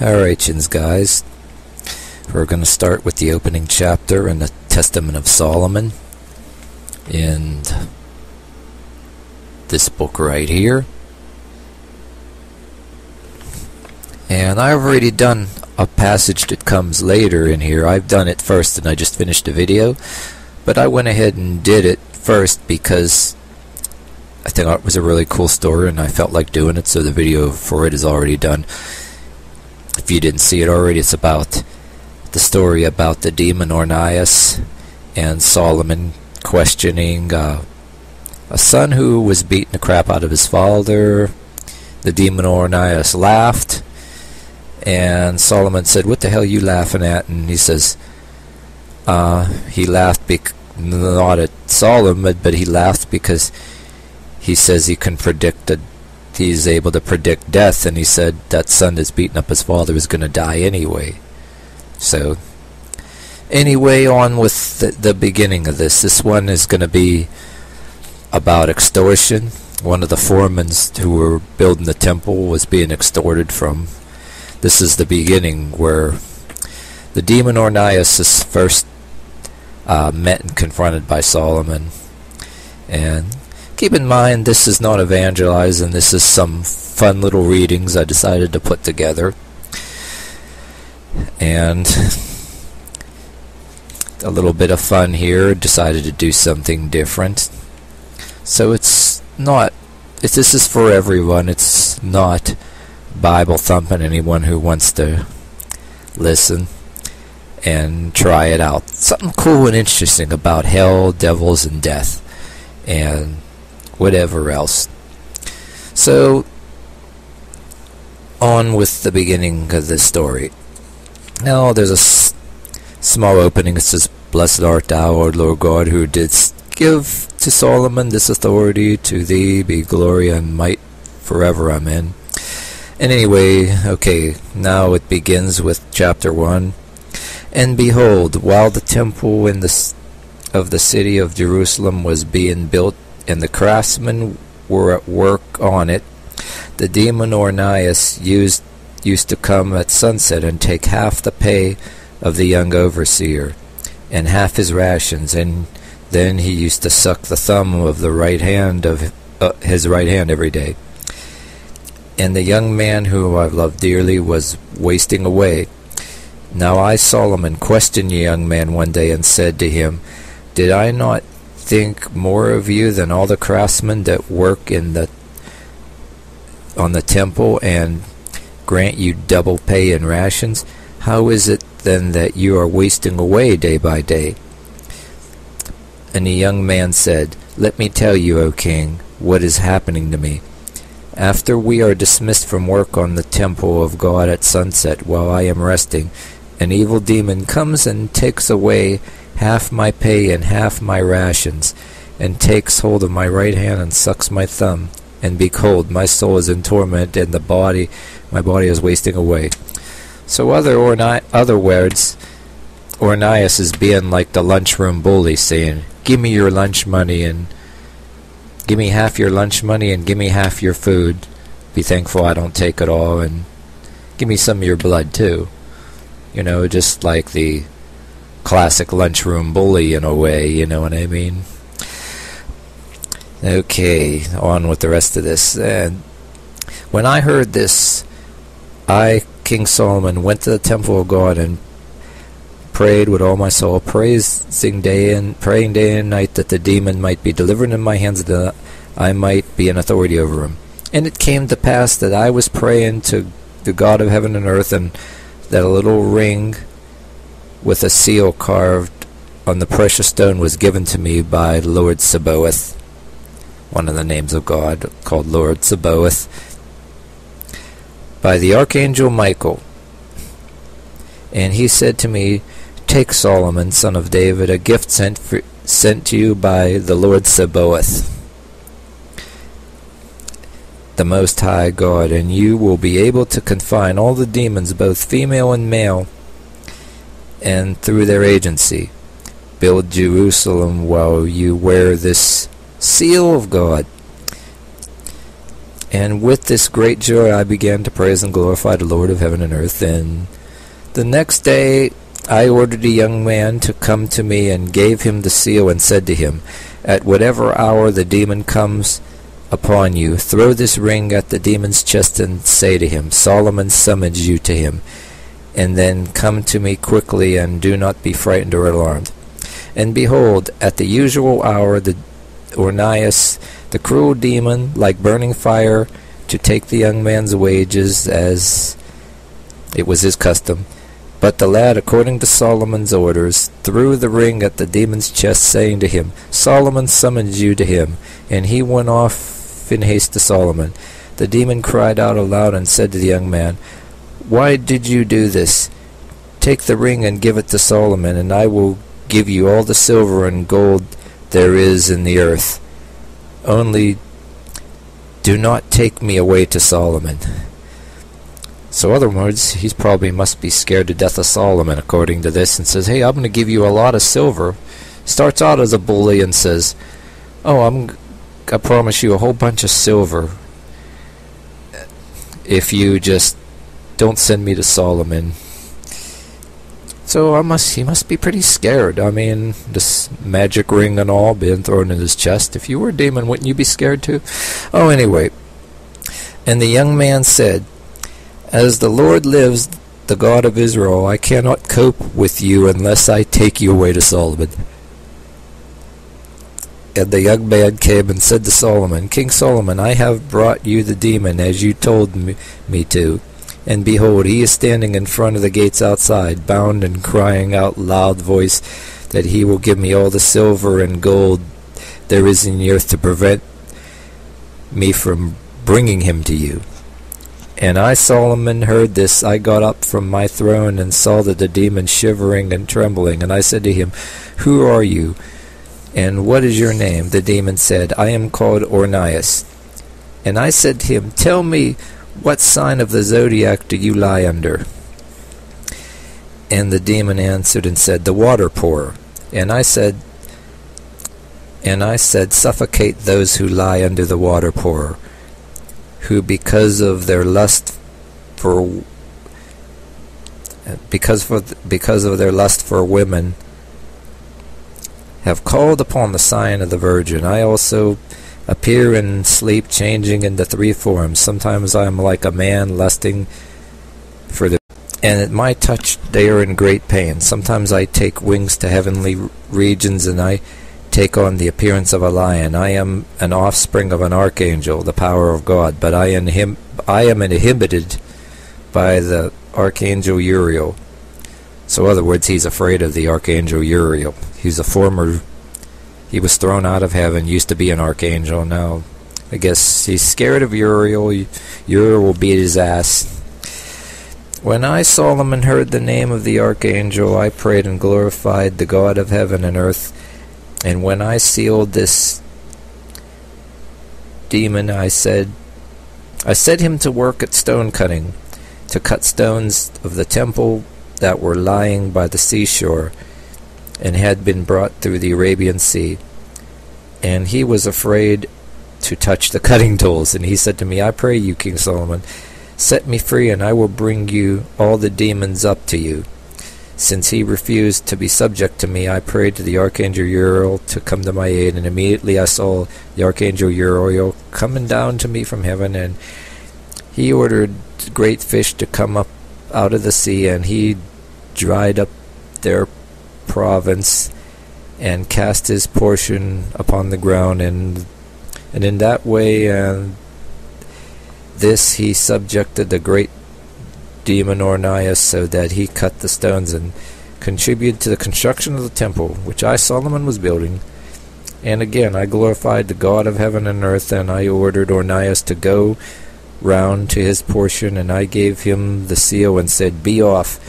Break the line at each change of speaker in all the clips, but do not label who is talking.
Alright, guys. We're going to start with the opening chapter in the Testament of Solomon in this book right here. And I've already done a passage that comes later in here. I've done it first and I just finished the video. But I went ahead and did it first because I think it was a really cool story and I felt like doing it, so the video for it is already done. If you didn't see it already, it's about the story about the demon Ornias and Solomon questioning a son who was beating the crap out of his father. The demon Ornias laughed, and Solomon said, "What the hell are you laughing at?" And he says, he laughed not at Solomon, but he laughed because he says he can predict he's able to predict death, and he said that son that's beating up his father is going to die anyway. So anyway, on with the beginning of this. This one is going to be about extortion. One of the foremen who were building the temple was being extorted from. This is the beginning where the demon Ornias is first met and confronted by Solomon. And keep in mind, this is not evangelizing. This is some fun little readings I decided to put together. And a little bit of fun here. Decided to do something different. So this is for everyone. It's not Bible thumping. Anyone who wants to listen and try it out. Something cool and interesting about hell, devils, and death, and whatever else. So, on with the beginning of the story. Now, there's a small opening. It says, "Blessed art thou, O Lord God, who didst give to Solomon this authority. To thee be glory and might forever. Amen." And anyway, okay, now it begins with chapter 1. "And behold, while the temple of the city of Jerusalem was being built, and the craftsmen were at work on it, the demon Ornias used to come at sunset and take half the pay of the young overseer, and half his rations, and then he used to suck the thumb of the right hand of his right hand every day. And the young man whom I loved dearly was wasting away. Now I, Solomon, questioned the young man one day and said to him, Did I not think more of you than all the craftsmen that work on the temple, and grant you double pay and rations? How is it then that you are wasting away day by day?" And the young man said, "Let me tell you, O king, what is happening to me. After we are dismissed from work on the temple of God at sunset, while I am resting, an evil demon comes and takes away half my pay and half my rations, and takes hold of my right hand and sucks my thumb. And behold, my soul is in torment, and my body is wasting away." So other words, Ornias is being like the lunchroom bully, saying, "Give me your lunch money, and give me half your lunch money, and give me half your food. Be thankful I don't take it all, and give me some of your blood too." You know, just like the classic lunchroom bully in a way, you know what I mean? Okay, on with the rest of this. And when I heard this, I, King Solomon, went to the temple of God and prayed with all my soul, praying day and night that the demon might be delivered in my hands, that I might be an authority over him. And it came to pass that I was praying to the God of heaven and earth, and that a little ring with a seal carved on the precious stone was given to me by Lord Sabaoth, one of the names of God, called Lord Sabaoth, by the archangel Michael. And he said to me, "Take, Solomon, son of David, a gift sent to you by the Lord Sabaoth, the Most High God, and you will be able to confine all the demons, both female and male, and through their agency build Jerusalem while you wear this seal of God." And with this great joy I began to praise and glorify the Lord of heaven and earth. And the next day I ordered a young man to come to me, and gave him the seal, and said to him, At whatever hour the demon comes upon you, throw this ring at the demon's chest, and say to him, Solomon summons you to him. And then come to me quickly, and do not be frightened or alarmed. And behold, at the usual hour, the Ornias, the cruel demon, like burning fire, to take the young man's wages, as it was his custom. But the lad, according to Solomon's orders, threw the ring at the demon's chest, saying to him, Solomon summons you to him. And he went off in haste to Solomon. The demon cried out aloud and said to the young man, Why did you do this? Take the ring and give it to Solomon, and I will give you all the silver and gold there is in the earth. Only do not take me away to Solomon. So, in other words, he probably must be scared to death of Solomon, according to this, and says, Hey, I'm going to give you a lot of silver. Starts out as a bully and says, I promise you a whole bunch of silver if you just don't send me to Solomon. So he must be pretty scared. I mean, this magic ring and all being thrown in his chest. If you were a demon, wouldn't you be scared too? Oh, anyway. And the young man said, As the Lord lives, the God of Israel, I cannot cope with you unless I take you away to Solomon. And the young man came and said to Solomon, King Solomon, I have brought you the demon as you told me to. And behold, he is standing in front of the gates outside, bound, and crying out loud voice that he will give me all the silver and gold there is in the earth to prevent me from bringing him to you. And I, Solomon, heard this. I got up from my throne and saw the demon shivering and trembling. And I said to him, Who are you? And what is your name? The demon said, I am called Ornias. And I said to him, Tell me, what sign of the zodiac do you lie under? And the demon answered and said, The water pourer. And I said, Suffocate those who lie under the water pourer, who because of their lust for women have called upon the sign of the Virgin. I also appear in sleep, changing into three forms. Sometimes I am like a man lusting for the, and at my touch they are in great pain. Sometimes I take wings to heavenly regions, and I take on the appearance of a lion. I am an offspring of an archangel, the power of God, but I am inhibited by the archangel Uriel. So, in other words, he's afraid of the archangel Uriel. He was thrown out of heaven, used to be an archangel. Now, I guess he's scared of Uriel. Uriel will beat his ass. When I, Solomon, heard the name of the archangel, I prayed and glorified the God of heaven and earth. And when I sealed this demon, I set him to work at stone cutting, to cut stones of the temple that were lying by the seashore, and had been brought through the Arabian Sea. And he was afraid to touch the cutting tools. And he said to me, I pray you, King Solomon, set me free, and I will bring you all the demons up to you. Since he refused to be subject to me, I prayed to the archangel Uriel to come to my aid, and immediately I saw the archangel Uriel coming down to me from heaven, and he ordered great fish to come up out of the sea, and he dried up their province and cast his portion upon the ground, and in that way this he subjected the great demon Ornias, so that he cut the stones and contributed to the construction of the temple which I, Solomon, was building. And again I glorified the God of heaven and earth, and I ordered Ornias to go round to his portion, and I gave him the seal and said, Be off,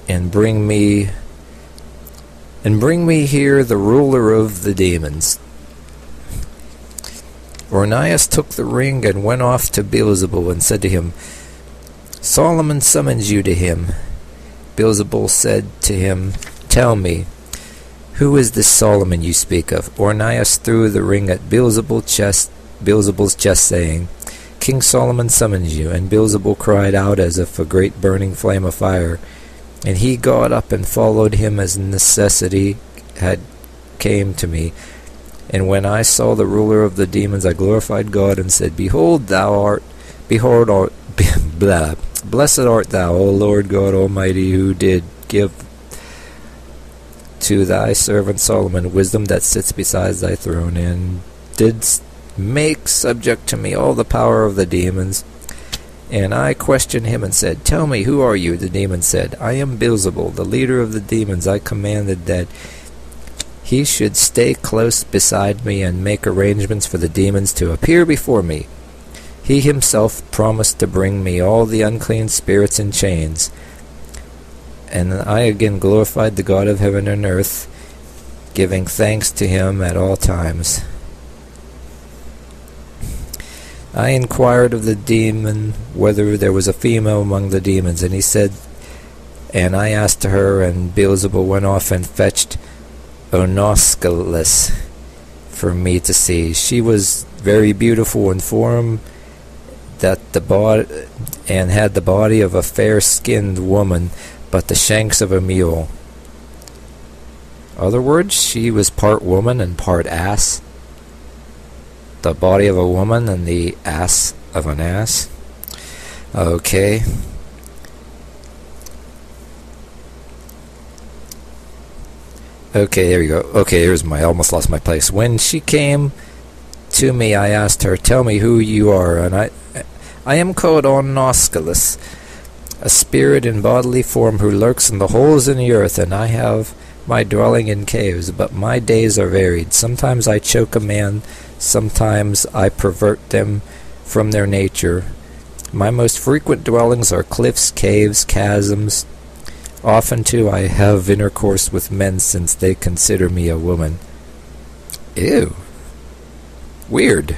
and bring me here the ruler of the demons. Ornias took the ring and went off to Beezebul and said to him, Solomon summons you to him. Beezebul said to him, Tell me, who is this Solomon you speak of? Ornias threw the ring at Beezebul's chest, saying, King Solomon summons you. And Beelzebul cried out as if a great burning flame of fire. And he got up and followed him as necessity had came to me. And when I saw the ruler of the demons, I glorified God and said, Blessed art thou, O Lord God Almighty, who did give to thy servant Solomon wisdom that sits beside thy throne, and didst make subject to me all the power of the demons. And I questioned him and said, Tell me, who are you? The demon said, I am Beelzebul, the leader of the demons. I commanded that he should stay close beside me and make arrangements for the demons to appear before me. He himself promised to bring me all the unclean spirits in chains. And I again glorified the God of heaven and earth, giving thanks to him at all times. I inquired of the demon whether there was a female among the demons, and he said, and I asked her, and Beelzebul went off and fetched Ornias for me to see. She was very beautiful in form, and had the body of a fair-skinned woman, but the shanks of a mule. Other words, she was part woman and part ass. The body of a woman and the ass of an ass. Okay. Okay, there you go. Okay, here's I almost lost my place. When she came to me, I asked her, Tell me who you are. And I am called Ornias, a spirit in bodily form who lurks in the holes in the earth, and I have my dwelling in caves, but my days are varied. Sometimes I choke a man, sometimes I pervert them from their nature. My most frequent dwellings are cliffs, caves, chasms. Often, too, I have intercourse with men, since they consider me a woman. Ew. Weird.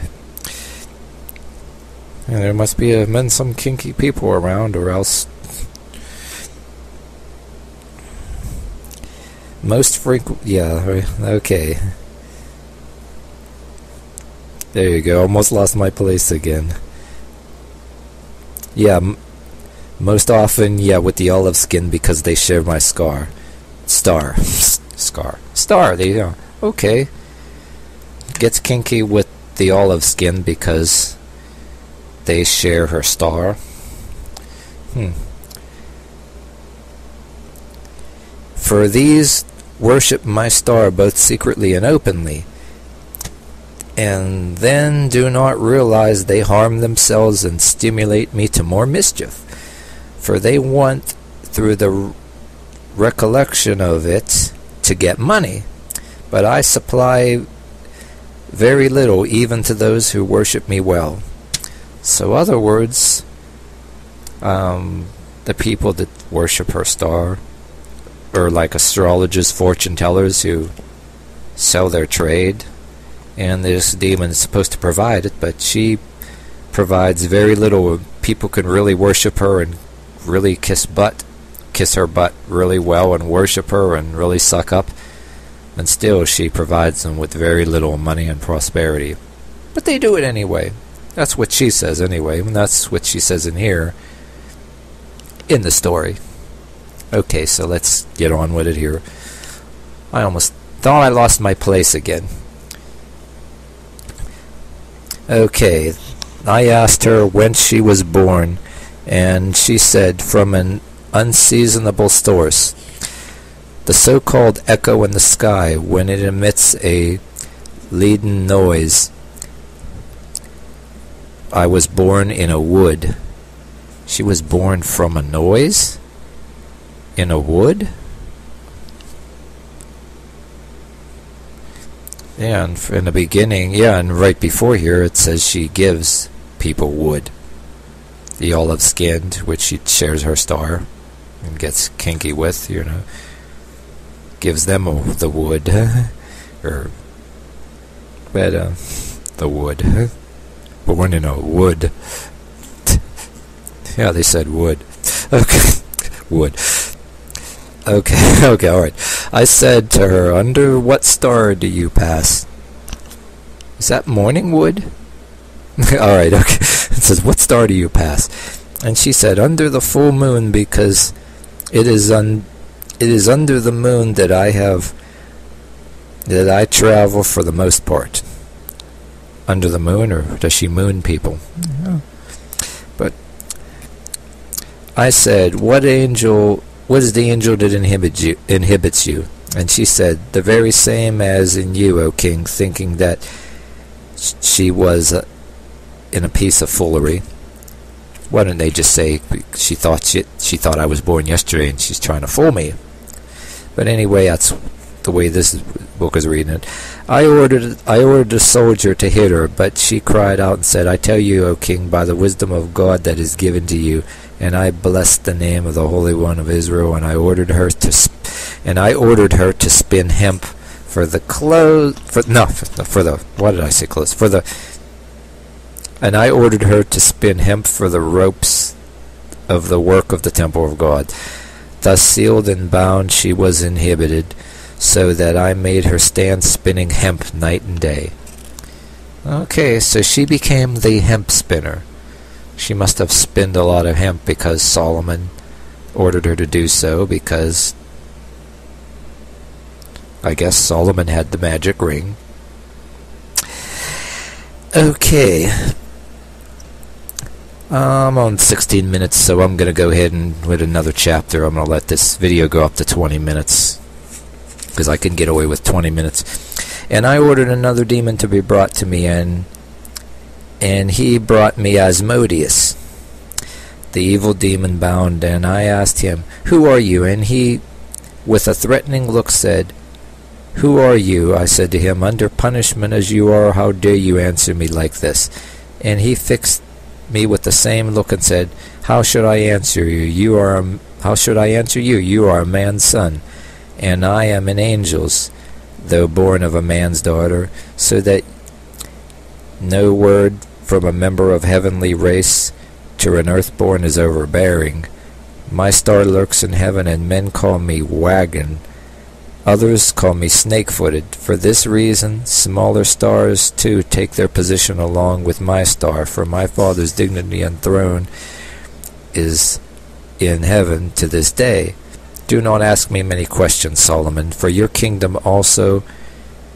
Yeah, there must be some kinky people around, or else... Most frequent... Yeah, okay. There you go. Almost lost my place again. Yeah, most often, yeah, with the olive skin, because they share my scar. Star. There you go. Okay. Gets kinky with the olive skin because they share her star. For these worship my star both secretly and openly, and then do not realize they harm themselves and stimulate me to more mischief. For they want, through the recollection of it, to get money. But I supply very little even to those who worship me well. So, other words, the people that worship her star, or like astrologers, fortune tellers who sell their trade, and this demon is supposed to provide it, but she provides very little. People can really worship her and really kiss her butt really well and worship her and really suck up, and still she provides them with very little money and prosperity. But they do it anyway. That's what she says anyway, and that's what she says in here in the story. Okay, so let's get on with it here. I almost thought I lost my place again. Okay, I asked her when she was born, and she said, from an unseasonable source, the so-called echo in the sky, when it emits a leaden noise. I was born in a wood. She was born from a noise? In a wood? Yeah, and in the beginning, yeah, and right before here it says she gives people wood. The olive-skinned, which she shares her star and gets kinky with, gives them the wood. The wood. Born in a wood. Yeah, they said wood. Okay, wood. Okay, alright. I said to her, under what star do you pass? Is that morning wood? Alright, okay. says, "What star do you pass?" And she said, "Under the full moon, because it is under the moon that I travel for the most part." Under the moon, or does she moon people? Yeah. But I said, "What is the angel that inhibits you?" And she said, "The very same as in you, O king," thinking that she was in a piece of foolery. Why don't they just say she thought I was born yesterday and she's trying to fool me? But anyway, that's the way this book is reading it. I ordered a soldier to hit her, but she cried out and said, "I tell you, O king, by the wisdom of God that is given to you," and I blessed the name of the Holy One of Israel, and I ordered her to spin hemp for the clothes. And I ordered her to spin hemp for the ropes of the work of the temple of God. Thus sealed and bound she was inhibited, so that I made her stand spinning hemp night and day. Okay, so she became the hemp spinner. She must have spinned a lot of hemp because Solomon ordered her to do so, because I guess Solomon had the magic ring. Okay. I'm on 16 minutes, so I'm going to go ahead and with another chapter. I'm going to let this video go up to 20 minutes, because I can get away with 20 minutes. And I ordered another demon to be brought to me, and he brought me Asmodeus, the evil demon bound, and I asked him, "Who are you?" And he, with a threatening look, said, "Who are you?" I said to him, "Under punishment as you are, how dare you answer me like this?" And he fixed me with the same look and said, "How should I answer you? How should I answer you? You are a man's son, and I am an angel's, though born of a man's daughter, so that no word from a member of heavenly race to an earthborn is overbearing. My star lurks in heaven, and men call me wagon. Others call me snake-footed. For this reason, smaller stars too take their position along with my star, for my Father's dignity and throne is in heaven to this day. Do not ask me many questions, Solomon, for your kingdom also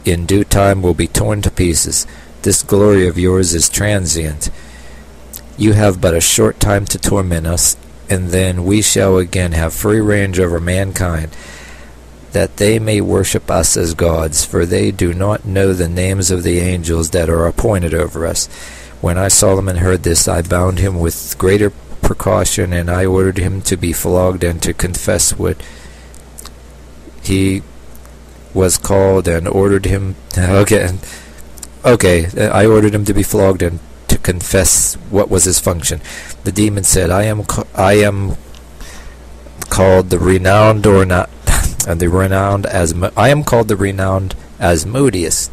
in due time will be torn to pieces. This glory of yours is transient. You have but a short time to torment us, and then we shall again have free range over mankind, that they may worship us as gods, for they do not know the names of the angels that are appointed over us. When I, Solomon, heard this, I bound him with greater precaution, and I ordered him to be flogged and to confess what he was called, and ordered him... I ordered him to be flogged and to confess what was his function. The demon said, I am called the renowned Asmodeus.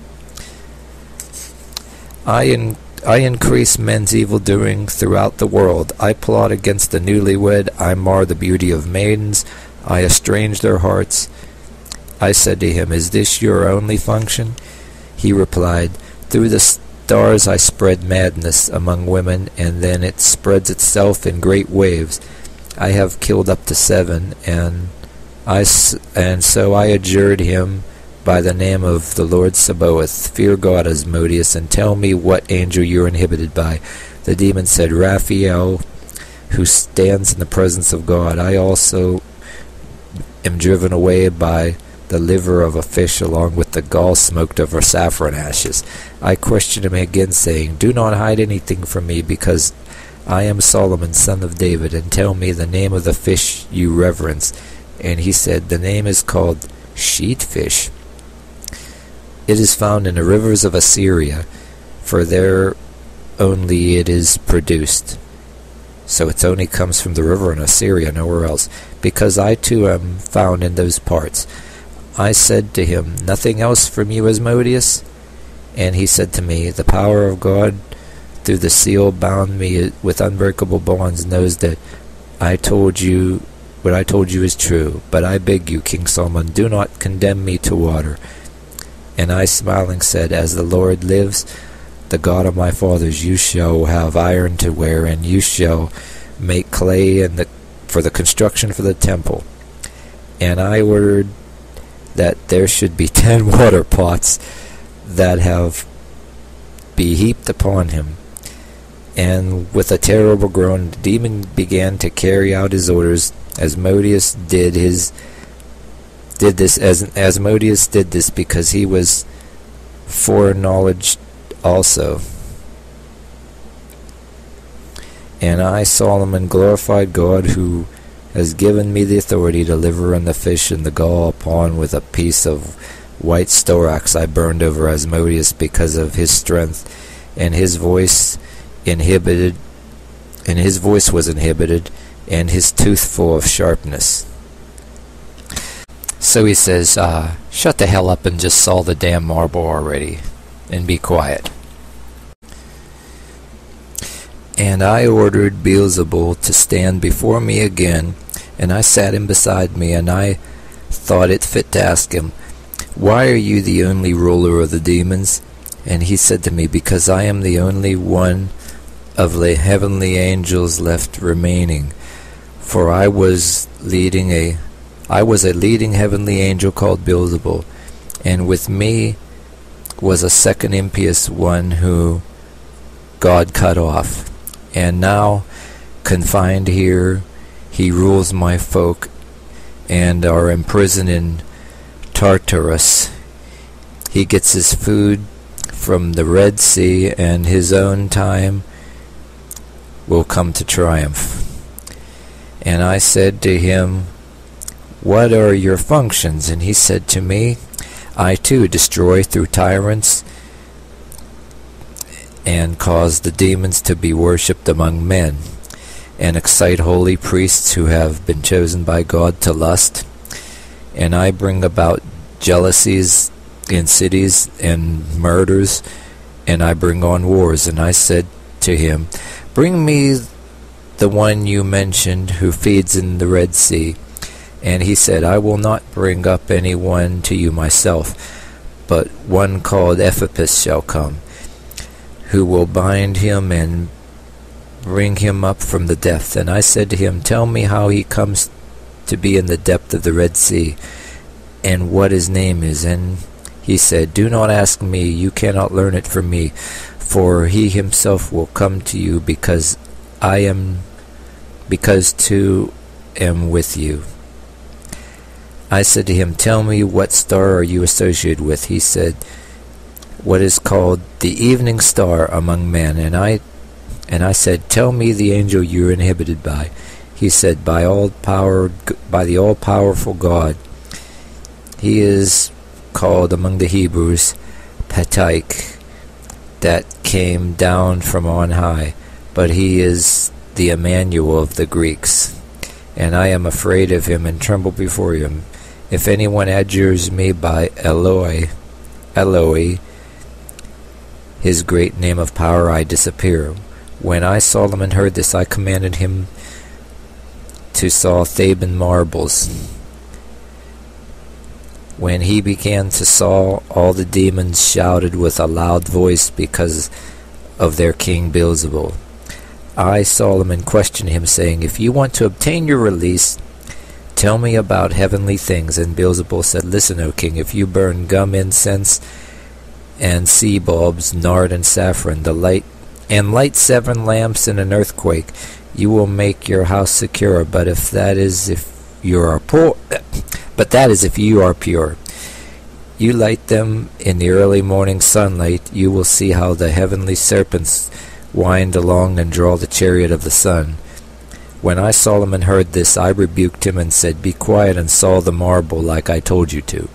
I increase men's evildoing throughout the world. I plot against the newlywed. I mar the beauty of maidens. I estrange their hearts. I said to him, "Is this your only function?" He replied, "Through the stars I spread madness among women, and then it spreads itself in great waves. I have killed up to 7, and so I adjured him by the name of the Lord Sabaoth, fear God, Asmodeus, and tell me what angel you are inhibited by." The demon said, "Raphael, who stands in the presence of God. I also am driven away by the liver of a fish along with the gall smoked over saffron ashes." I questioned him again, saying, "Do not hide anything from me, because I am Solomon, son of David, and tell me the name of the fish you reverence." And he said, "The name is called sheatfish. It is found in the rivers of Assyria, for there only it is produced." So it only comes from the river in Assyria, nowhere else, because I too am found in those parts. I said to him, "Nothing else from you, Asmodeus?" And he said to me, "The power of God through the seal bound me with unbreakable bonds knows that what I told you is true. But I beg you, King Solomon, do not condemn me to water." And I, smiling, said, "As the Lord lives, the God of my fathers. You shall have iron to wear, and you shall make clay for the construction for the temple. And I ordered that there should be 10 water pots that be heaped upon him. And with a terrible groan, the demon began to carry out his orders. Asmodeus did this because he was foreknowledge also. And I, Solomon, glorified God, who has given me the authority to deliver on the fish and the gall upon with a piece of white storax I burned over Asmodeus because of his strength, and his voice was inhibited, and his tooth full of sharpness. So he says, shut the hell up and just saw the damn marble already, and be quiet. And I ordered Beezebul to stand before me again, and I sat him beside me, and I thought it fit to ask him, why are you the only ruler of the demons? And he said to me, because I am the only one of the heavenly angels left remaining. For I was a leading heavenly angel called Beezebul, and with me was a second impious one who God cut off. And now, confined here, he rules my folk, and are imprisoned in Tartarus. He gets his food from the Red Sea, and his own time will come to triumph. And I said to him, what are your functions? And he said to me, I too destroy through tyrants, and cause the demons to be worshipped among men, and excite holy priests who have been chosen by God to lust. And I bring about jealousies in cities and murders, and I bring on wars. And I said to him, bring me the one you mentioned who feeds in the Red Sea. And he said, I will not bring up anyone to you myself, but one called Ephipus shall come, who will bind him and bring him up from the depth. And I said to him, tell me how he comes to be in the depth of the Red Sea, and what his name is. And he said, do not ask me, you cannot learn it from me, for he himself will come to you, because too am with you. I said to him, tell me, what star are you associated with? He said, what is called the evening star among men. And I said, tell me the angel you are inhibited by. He said, by the all-powerful God. He is called among the Hebrews Pataik, that came down from on high, but he is the Emmanuel of the Greeks. And I am afraid of him and tremble before him. If anyone adjures me by Eloi, his great name of power, I disappear. When I, Solomon, heard this, I commanded him to saw Theban marbles. When he began to saw, all the demons shouted with a loud voice because of their king Beezebul. I, Solomon, questioned him, saying, if you want to obtain your release, tell me about heavenly things. And Beezebul said, listen, O king, if you burn gum, incense, and sea bulbs, nard, and saffron, light 7 lamps in an earthquake, you will make your house secure. But that is if you are pure. You light them in the early morning sunlight. You will see how the heavenly serpents wind along and draw the chariot of the sun. When I, Solomon, heard this, I rebuked him and said, be quiet and saw the marble like I told you to.